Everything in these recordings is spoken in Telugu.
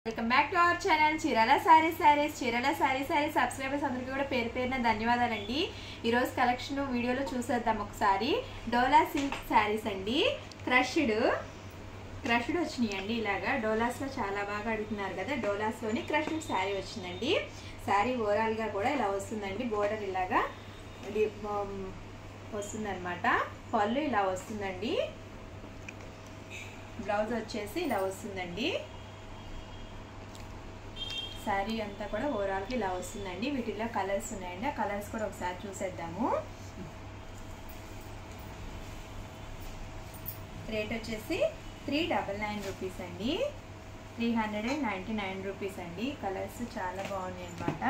Welcome back to our channel Chirala saris subscribers అందరికీ కూడా పేరు పేరున ధన్యవాదాలండి. ఈరోజు కలెక్షన్ వీడియోలో చూసేద్దాం. ఒకసారి డోలా సిల్క్ శారీస్ అండి. క్రష్డ్ వచ్చినాయి అండి. ఇలాగా డోలాస్లో చాలా బాగా అడుగుతున్నారు కదా, డోలాస్లోని క్రష్డ్ శారీ వచ్చిందండి. శారీ ఓవరాల్గా కూడా ఇలా వస్తుందండి. బోర్డర్ ఇలాగా వస్తుందన్నమాట. పళ్ళు ఇలా వస్తుందండి. బ్లౌజ్ వచ్చేసి ఇలా వస్తుందండి. శారీ అంతా కూడా ఓవరాల్గా ఇలా వస్తుందండి. వీటిలో కలర్స్ ఉన్నాయండి. ఆ కలర్స్ కూడా ఒకసారి చూసేద్దాము. రేట్ వచ్చేసి 399 రూపీస్ అండి. 399 రూపీస్ అండి. కలర్స్ చాలా బాగున్నాయి అన్నమాట.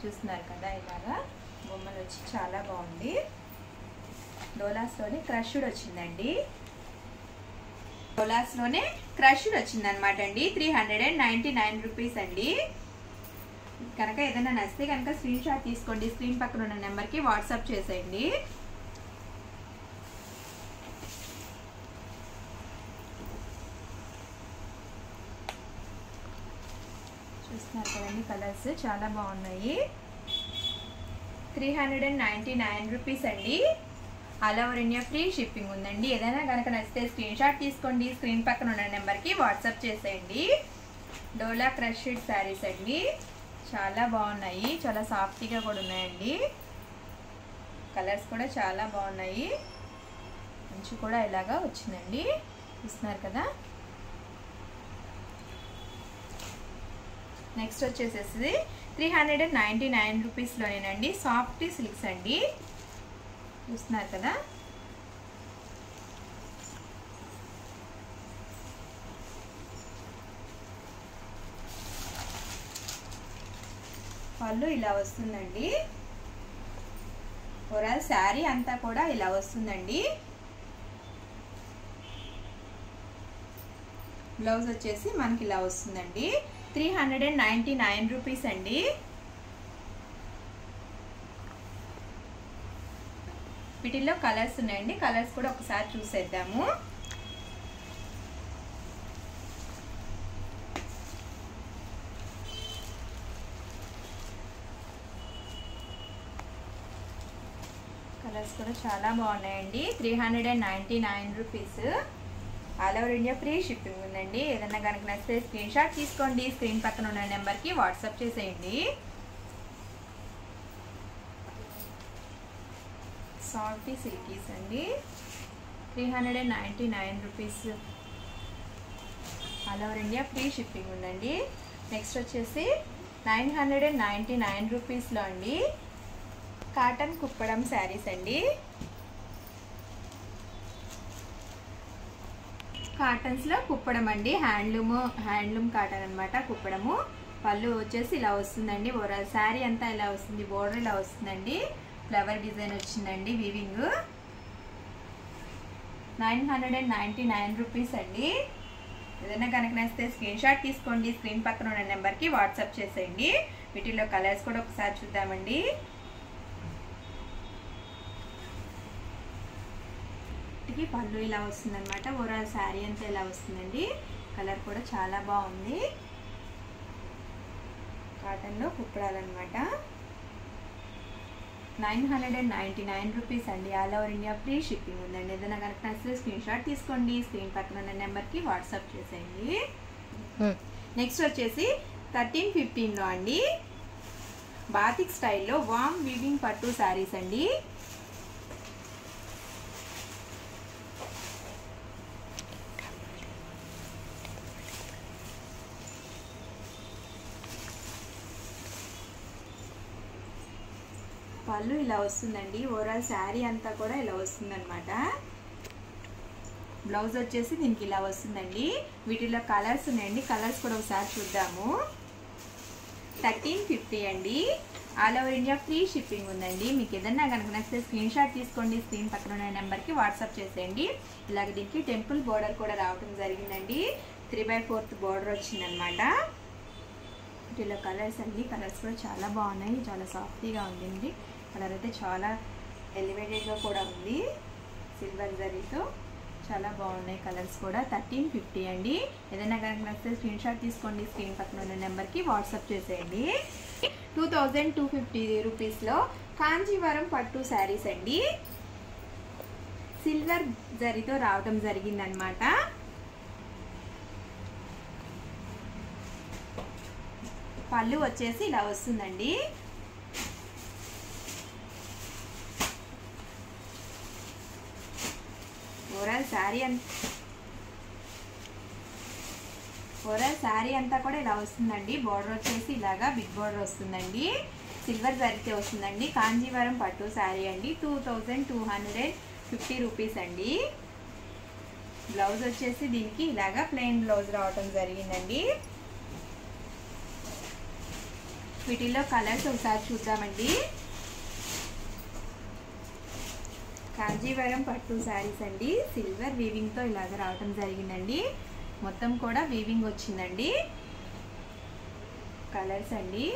చూస్తున్నారు కదా, ఇలాగా బొమ్మలు వచ్చి చాలా బాగుంది. డోలాస్లోనే క్రష్డ్ వచ్చిందండి. డోలాస్లోనే క్రష్డ్ వచ్చింది అనమాట అండి. 399 రూపీస్ అండి. కనుక ఏదైనా నచ్చితే కనుక స్క్రీన్ షాట్ తీసుకోండి. స్క్రీన్ పక్కన ఉన్న నెంబర్కి వాట్సాప్ చేసేయండి. చూస్తున్నారు కదండి, కలర్స్ చాలా బాగున్నాయి. 399 రూపీస్ అండి. All over India free shipping ఉందండి. ఏదైనా కనుక నచ్చితే స్క్రీన్ షాట్ తీసుకోండి. స్క్రీన్ పక్కన ఉన్న నెంబర్కి వాట్సాప్ చేసేయండి. డోలా క్రష్డ్ శారీస్ అండి. చాలా బాగున్నాయి. చాలా సాఫ్ట్గా కూడా ఉన్నాయండి. కలర్స్ కూడా చాలా బాగున్నాయి. మంచి కూడా ఇలాగా వచ్చిందండి. చూస్తున్నారు కదా. నెక్స్ట్ వచ్చేసేసి 399 రూపీస్లోనేనండి. సాఫ్ట్ సిల్క్స్ అండి. చూస్తున్నారు కదా. పళ్ళు ఇలా వస్తుందండి. ఓవరాల్ శారీ అంతా కూడా ఇలా వస్తుందండి. బ్లౌజ్ వచ్చేసి మనకి ఇలా వస్తుందండి. 399 రూపీస్ అండి. వీటిల్లో కలర్స్ ఉన్నాయండి. కలర్స్ కూడా ఒకసారి చూసేద్దాము. కలర్స్ కూడా చాలా బాగున్నాయండి. 399 rupees. All over India free shipping ఉందండి. ఏదైనా కనుక నచ్చితే స్క్రీన్ షాట్ తీసుకోండి. స్క్రీన్ పక్కన ఉన్న నెంబర్కి వాట్సాప్ చేసేయండి. సాఫ్ట్ సిల్కీస్ అండి. 399 rupees. All over India free shipping ఉందండి. నెక్స్ట్ వచ్చేసి 999 రూపీస్లో అండి. కాటన్ కుప్పడం శారీస్ అండి. కాటన్స్లో కుప్పడం అండి. హ్యాండ్లూమ్ కాటన్ అనమాట. కుప్పడము. పళ్ళు వచ్చేసి ఇలా వస్తుందండి. ఓవరాల్ శారీ అంతా ఇలా వస్తుంది. బోర్డర్ ఇలా వస్తుందండి. ఫ్లవర్ డిజైన్ వచ్చిందండి. వీవింగ్. 999 రూపీస్ అండి. ఏదైనా కనుక నచ్చితే స్క్రీన్ షాట్ తీసుకోండి. స్క్రీన్ పక్కన ఉన్న నెంబర్కి వాట్సాప్ చేసేయండి. వీటిలో కలర్స్ కూడా ఒకసారి చూద్దామండి. పళ్ళు ఇలా వస్తుంది అనమాట. ఓవరాల్ శారీ అంతా ఇలా వస్తుందండి. కలర్ కూడా చాలా బాగుంది. కాటన్లో కుప్పడాలన్నమాట. 999 రూపీస్ అండి. All over India free shipping ఉందండి. ఏదైనా కనుక నచ్చితే స్క్రీన్ షాట్ తీసుకోండి. స్క్రీన్ పక్కన ఉన్న నెంబర్కి వాట్సాప్ చేసేయండి. నెక్స్ట్ వచ్చేసి 1315లో అండి. బాతిక్ స్టైల్లో వామ్ వీవింగ్ పట్టు శారీస్ అండి. పళ్ళు ఇలా వస్తుందండి. ఓవరాల్ శారీ అంతా కూడా ఇలా వస్తుందన్నమాట. బ్లౌజ్ వచ్చేసి దీనికి ఇలా వస్తుందండి. వీటిలో కలర్స్ ఉన్నాయండి. కలర్స్ కూడా ఒకసారి చూద్దాము. 1350 అండి. All over India free shipping ఉందండి. మీకు ఏదన్నా కనుక నచ్చితే స్క్రీన్ షాట్ తీసుకోండి. స్క్రీన్ పక్కన ఉన్న నెంబర్కి వాట్సాప్ చేసేయండి. ఇలాగ దీనికి టెంపుల్ బోర్డర్ కూడా రావడం జరిగిందండి. 3/4 బోర్డర్ వచ్చిందనమాట. వీటిలో కలర్స్ అండి. కలర్స్ కూడా చాలా బాగున్నాయి. చాలా సాఫ్ట్గా ఉంది. కలర్ అయితే చాలా ఎలివేటెడ్గా కూడా ఉంది. సిల్వర్ జరీతో చాలా బాగున్నాయి కలర్స్ కూడా. 1350 అండి. ఏదైనా కనుక నచ్చితే స్క్రీన్ షాట్ తీసుకోండి, స్క్రీన్ పక్కన ఉన్న నెంబర్కి వాట్సాప్ చేసేయండి. 2250 రూపీస్లో కాంజీవరం పట్టు శారీస్ అండి. సిల్వర్ జరీతో రావడం జరిగిందనమాట. పళ్ళు వచ్చేసి ఇలా వస్తుందండి. ఓవరాల్ శారీ అంతా కూడా ఇలా వస్తుందండి. బార్డర్ వచ్చేసి ఇలాగా బిగ్ బార్డర్ వస్తుందండి. సిల్వర్ జరీతో వస్తుందండి. కాంజీవరం పట్టు శారీ అండి. 2250 రూపీస్ అండి. బ్లౌజ్ వచ్చేసి దీనికి ఇలాగా ప్లెయిన్ బ్లౌజ్ రావటం జరిగిందండి. వీటిల్లో కలర్స్ ఒకసారి చూద్దామండి. కాంజీవరం పట్టు శారీస్ అండి. సిల్వర్ వీవింగ్తో ఇలాగ రావటం జరిగిందండి. మొత్తం కూడా వీవింగ్ వచ్చిందండి. కలర్స్ అండి.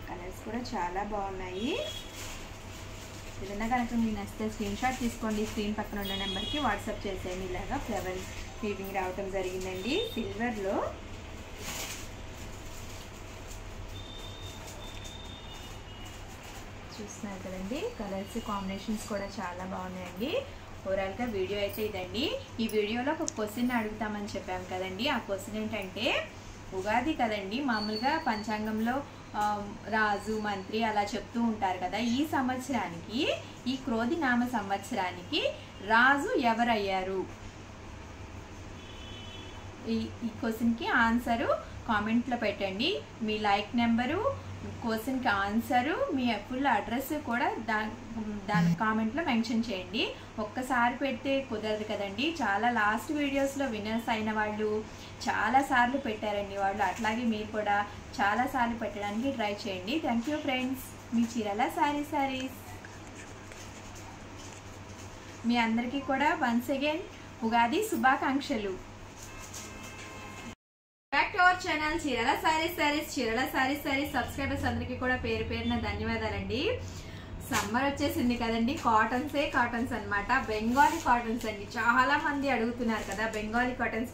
కలర్స్ కూడా చాలా బాగున్నాయి. ఏదైనా కనుక మీకు నచ్చితే స్క్రీన్ షాట్ తీసుకోండి, స్క్రీన్ పక్కన ఉన్న నెంబర్కి వాట్సాప్ చేసేయండి. ఇలాగా ఫ్లవర్ వీవింగ్ రావటం జరిగిందండి సిల్వర్లో. చూస్తున్నారు కదండి, కలర్స్ కాంబినేషన్స్ కూడా చాలా బాగున్నాయండి. ఓవరాల్గా వీడియో అయితే ఇదండి. ఈ వీడియోలో ఒక క్వశ్చన్ అడుగుతామని చెప్పాము కదండి. ఆ క్వశ్చన్ ఏంటంటే, ఉగాది కదండి, మామూలుగా పంచాంగంలో రాజు మంత్రి అలా చెప్తూ ఉంటారు కదా. ఈ సంవత్సరానికి, ఈ క్రోధి నామ సంవత్సరానికి రాజు ఎవరయ్యారు? ఈ క్వశ్చన్కి ఆన్సరు కామెంట్లో పెట్టండి. మీ లైక్ నెంబరు, క్వశ్చన్కి ఆన్సరు, మీ ఫుల్ అడ్రస్ కూడా దాని కామెంట్లో మెన్షన్ చేయండి. ఒక్కసారి పెడితే కుదరదు కదండి. చాలా లాస్ట్ వీడియోస్లో విన్నర్స్ అయిన వాళ్ళు చాలాసార్లు పెట్టారండి వాళ్ళు. అట్లాగే మీరు కూడా చాలాసార్లు పెట్టడానికి ట్రై చేయండి. Thank you friends. మీ చీరల శారీస్ మీ అందరికీ కూడా వన్స్ అగైన్ ఉగాది శుభాకాంక్షలు. బ్యాక్ టు అవర్ ఛానల్ చీరల శారీస్ సబ్స్క్రైబర్స్ అందరికీ కూడా పేరు పేరున ధన్యవాదాలండి. సమ్మర్ వచ్చేసింది కదండి, కాటన్స్ అన్నమాట. బెంగాలీ కాటన్స్ అండి. చాలా మంది అడుగుతున్నారు కదా, బెంగాలీ కాటన్స్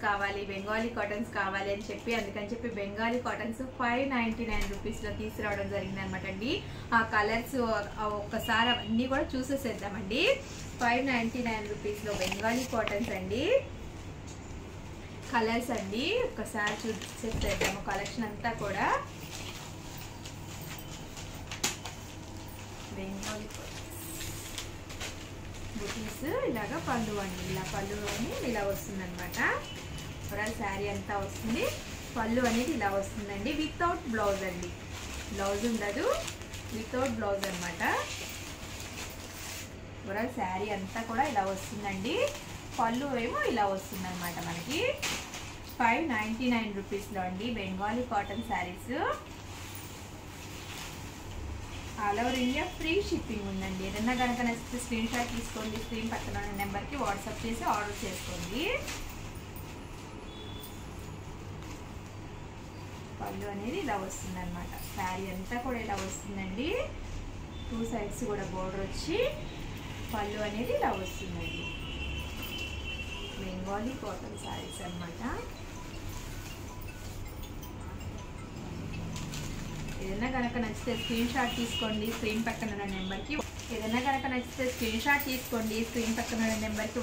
కావాలి అని చెప్పి. అందుకని చెప్పి బెంగాలీ కాటన్స్ 599 రూపీస్లో తీసుకురావడం జరిగింది అనమాట అండి. ఆ కలర్స్ ఒక్కసారి అవన్నీ కూడా చూసేసేద్దామండి. 599 రూపీస్లో బెంగాలీ కాటన్స్ అండి. కలర్స్ అండి ఒక్కసారి చూసేద్దాము. కలెక్షన్ అంతా కూడా బెంగాలీ బుటీస్. ఇలాగా పళ్ళు అండి, ఇలా పళ్ళు అని ఇలా వస్తుంది అనమాట. ఓవరాల్ శారీ అంతా వస్తుంది. పళ్ళు అనేది ఇలా వస్తుందండి. వితౌట్ బ్లౌజ్ అండి, బ్లౌజ్ ఉండదు, వితౌట్ బ్లౌజ్ అనమాట. ఓవరాల్ శారీ అంతా కూడా ఇలా వస్తుందండి. పళ్ళు ఏమో ఇలా వస్తుంది అనమాట మనకి. 599 రూపీస్లో అండి Bengali cotton saris. All over India free shipping ఉందండి. ఏదన్నా కనుక నచ్చితే స్క్రీన్ షాట్ తీసుకోండి, స్క్రీన్ పక్కన ఉన్న నెంబర్కి వాట్సాప్ చేసి ఆర్డర్ చేసుకోండి. పళ్ళు అనేది ఇలా వస్తుంది అనమాట. శారీ అంతా కూడా ఇలా వస్తుందండి. 2 సైడ్స్ కూడా బోర్డర్ వచ్చి పళ్ళు అనేది ఇలా వస్తుందండి. బెంగాలీ కాటన్ శారీస్ అన్నమాట. ఏదైనా కనుక నచ్చితే స్క్రీన్ షాట్ తీసుకోండి, స్క్రీన్ పక్కన ఉన్న నెంబర్కి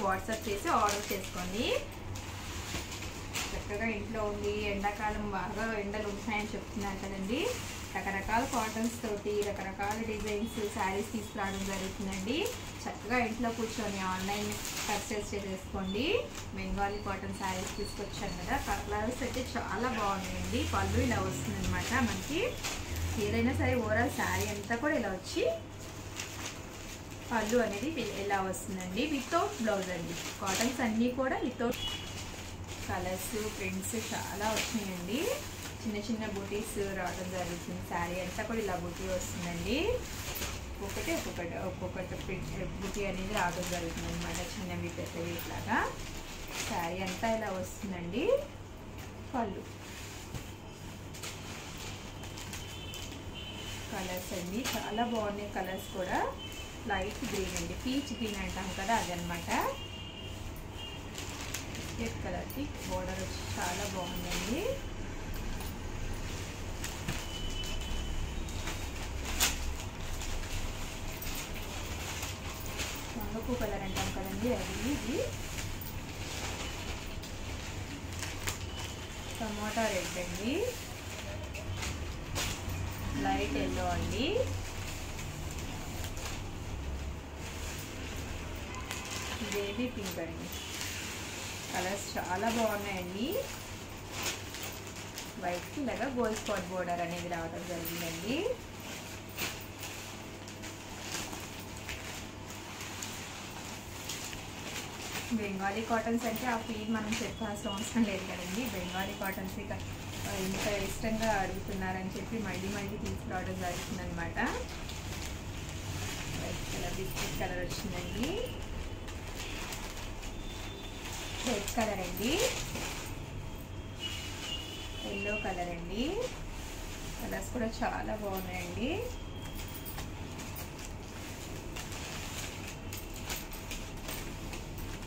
వాట్సాప్ చేసి ఆర్డర్ చేసుకోండి. చక్కగా ఇంట్లో ఉండి, ఎండాకాలం బాగా ఎండలు ఉంటాయని చెప్తున్నారు కదండి, రకరకాల కాటన్స్ తోటి రకరకాల డిజైన్స్ శారీస్ తీసుకురావడం జరుగుతుందండి. చక్కగా ఇంట్లో కూర్చొని ఆన్లైన్ పర్చేస్ చేసేసుకోండి. బెంగాలీ కాటన్ శారీస్ తీసుకొచ్చాను కదా. కలర్స్ అయితే చాలా బాగున్నాయండి. పళ్ళు ఇలా వస్తుంది అనమాట మనకి. ఏదైనా సరే ఓవరాల్ శారీ అంతా కూడా ఇలా వచ్చి పళ్ళు అనేది ఇలా వస్తుందండి. వితౌట్ బ్లౌజ్ అండి. కాటన్స్ అన్నీ కూడా వితౌట్. కలర్స్ ప్రింట్స్ చాలా వచ్చినాయండి. చిన్న చిన్న బూటీస్ రావడం జరుగుతుంది. శారీ అంతా కూడా ఇలా బూటీ వస్తుందండి. ఒక్కొక్కటి బూటీ అనేది రావడం జరుగుతుంది అనమాట. చిన్నవి పెద్దవి ఇట్లాగా శారీ అంతా ఇలా వస్తుందండి. పళ్ళు కలర్స్ అండి చాలా బాగున్నాయి. కలర్స్ కూడా లైట్ గ్రీన్ అండి, పీచ్ గ్రీన్ అంటాం కదా అదనమాట. బిస్కెట్ కలర్కి బోర్డర్ వచ్చి చాలా బాగుందండి. వంగపూ కలర్ అంటాం కదండి అది. ఇది టమోటా రెడ్ అండి, లైట్ ఎల్లో అండి, బేబీ పింక్ అండి. కలర్స్ చాలా బాగున్నాయండి. వైట్కి ఇలాగా గోల్డ్ స్పాట్ బోర్డర్ అనేది రావడం జరిగిందండి. బెంగాలీ కాటన్స్ అంటే ఆ ఫీల్ మనం చెప్పాల్సిన అవసరం లేదు కదండి. బెంగాలీ కాటన్స్ ఇక ఇంత ఇష్టంగా అడుగుతున్నారని చెప్పి మళ్ళీ మళ్ళీ తీసుకురావడం జరుగుతుందనమాట. వైట్ కలర్ బిస్కెట్ కలర్ వచ్చిందండి, రెడ్ కలర్ అండి, ఎల్లో కలర్ అండి. కలర్స్ కూడా చాలా బాగున్నాయండి.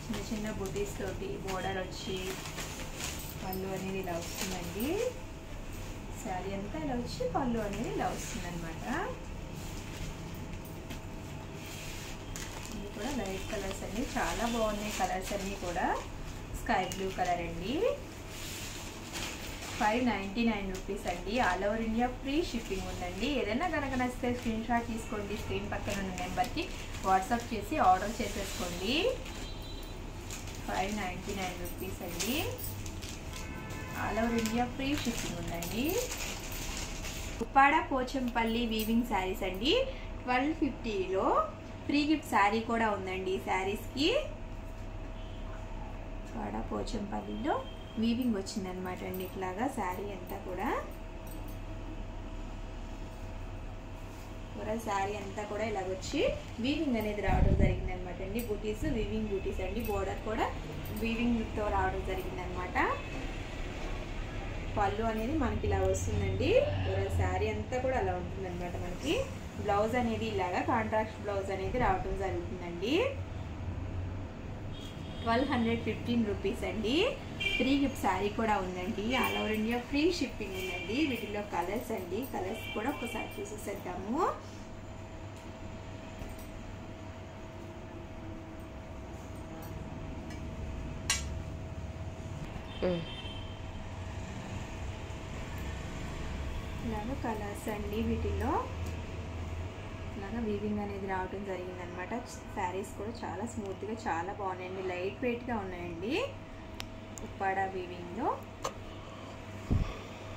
చిన్న చిన్న బుటీస్ తోటి బోర్డర్ వచ్చి పళ్ళు అనేది ఇలా వస్తుందండి. శారీ అంతా ఇలా వచ్చి పళ్ళు అనేది ఇలా వస్తుంది అనమాట. ఇది కూడా లైట్ కలర్స్ అండి, చాలా బాగున్నాయి కలర్స్ అన్నీ కూడా. స్కై బ్లూ కలర్ అండి, 599 రూపీస్ అండి. All over India free shipping ఉందండి. ఏదైనా కనుక నచ్చితే స్క్రీన్ షాట్ తీసుకోండి, స్క్రీన్ పక్కన ఉన్న నెంబర్కి వాట్సాప్ చేసి ఆర్డర్ చేసేసుకోండి. 599 రూపీస్ అండి. All over India free shipping ఉందండి. ఉప్పాడ పోచంపల్లి వీవింగ్ శారీస్ అండి. 1250లో ఫ్రీ గిఫ్ట్ శారీ కూడా ఉందండి. ఈ శారీస్కి ఉప్పాడ పోచంపల్లిలో వీవింగ్ వచ్చిందనమాట అండి. ఇట్లాగా శారీ అంతా కూడా శారీ అంతా కూడా ఇలాగొచ్చి వీవింగ్ అనేది రావడం జరిగింది అనమాట అండి. బూటీస్ వీవింగ్ బూటీస్ అండి. బోర్డర్ కూడా వీవింగ్తో రావడం జరిగింది అనమాట. పళ్ళు అనేది మనకి ఇలా వస్తుందండి. శారీ అంతా కూడా అలా ఉంటుంది అనమాట. మనకి బ్లౌజ్ అనేది ఇలాగా కాంట్రాస్ట్ బ్లౌజ్ అనేది రావడం జరుగుతుందండి. 1215 రూపీస్ అండి. ఫ్రీ గిఫ్ట్ శారీ కూడా ఉందండి. All over India free shipping ఉందండి. వీటిలో కలర్స్ అండి, కలర్స్ కూడా ఒకసారి చూసేసేద్దాము. ఇలాగా కలర్స్ అండి. వీటిలో ఇలాగా వీవింగ్ అనేది రావడం జరిగిందనమాట. శారీస్ కూడా చాలా స్మూత్గా చాలా బాగున్నాయండి, లైట్ వెయిట్గా ఉన్నాయండి. ఉప్పాడ వీవింగ్లో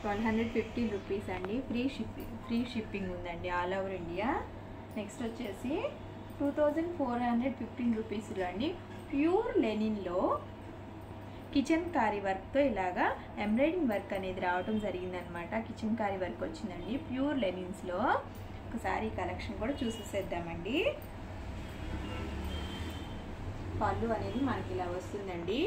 1215 రూపీస్ అండి. ఫ్రీ షిప్పింగ్ ఉందండి ఆల్ ఓవర్ ఇండియా. నెక్స్ట్ వచ్చేసి 2415 రూపీస్లో అండి. ప్యూర్ లెనిన్లో కిచెన్ కారీ వర్క్తో ఇలాగా ఎంబ్రాయిడింగ్ వర్క్ అనేది రావడం జరిగిందనమాట. కిచెన్ కారీ వర్క్ వచ్చిందండి ప్యూర్ లెనిన్స్లో. ఒకసారి కలెక్షన్ కూడా చూసేసేద్దామండి. పళ్ళు అనేది మనకి ఇలా వస్తుందండి.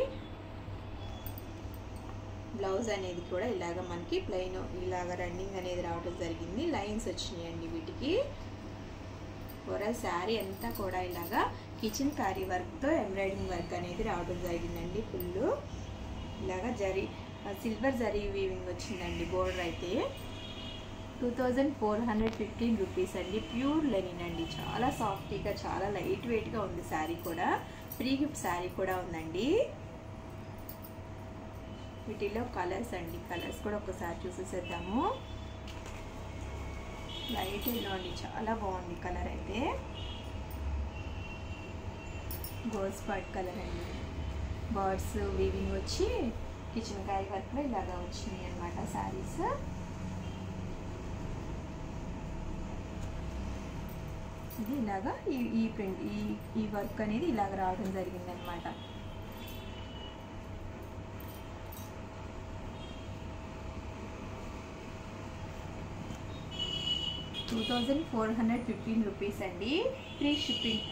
బ్లౌజ్ అనేది కూడా ఇలాగ మనకి ప్లెయిన్ ఇలాగ రన్నింగ్ అనేది రావడం జరిగింది. లైన్స్ వచ్చినాయండి వీటికి. శారీ అంతా కూడా ఇలాగా కిచెన్ కారీ వర్క్తో ఎంబ్రాయిడింగ్ వర్క్ అనేది రావడం జరిగిందండి. ఫుల్ ఇలాగా సిల్వర్ జరీ వీవింగ్ వచ్చిందండి. బోర్డర్ అయితే 2415 రూపీస్ అండి. ప్యూర్ లెనిన్ అండి, చాలా సాఫ్టీగా చాలా లైట్ వెయిట్గా ఉంది శారీ కూడా. ఫ్రీ గిఫ్ట్ శారీ కూడా ఉందండి. వీటిలో కలర్స్ అండి, కలర్స్ కూడా ఒకసారి చూసేసేద్దాము. లైట్ ఎల్లో అండి, చాలా బాగుంది కలర్ అయితే. గోల్డ్ స్పాట్ కలర్ అండి. బర్డ్స్ వీవింగ్ వచ్చి కిచెన్ కారీ వర్క్లో ఇలాగా వచ్చినాయి అన్నమాట శారీస్. ఇది ఇలాగా ఈ ప్రింట్ ఈ వర్క్ అనేది ఇలాగ రావడం జరిగిందనమాట. ₹2415 రూపీస్ అండి. Free shipping,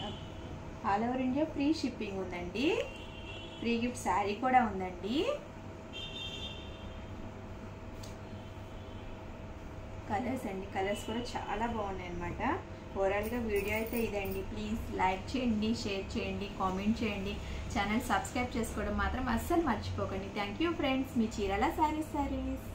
all over India free shipping ఉందండి. ఫ్రీ గిఫ్ట్ శారీ కూడా ఉందండి. కలర్స్ అండి, కలర్స్ కూడా చాలా బాగున్నాయి అన్నమాట. ఓవరాల్గా వీడియో అయితే ఇదండి. ప్లీజ్ లైక్ చేయండి, షేర్ చేయండి, కామెంట్ చేయండి. ఛానల్ సబ్స్క్రైబ్ చేసుకోవడం మాత్రం అస్సలు మర్చిపోకండి. Thank you friends. Me Chirala saris.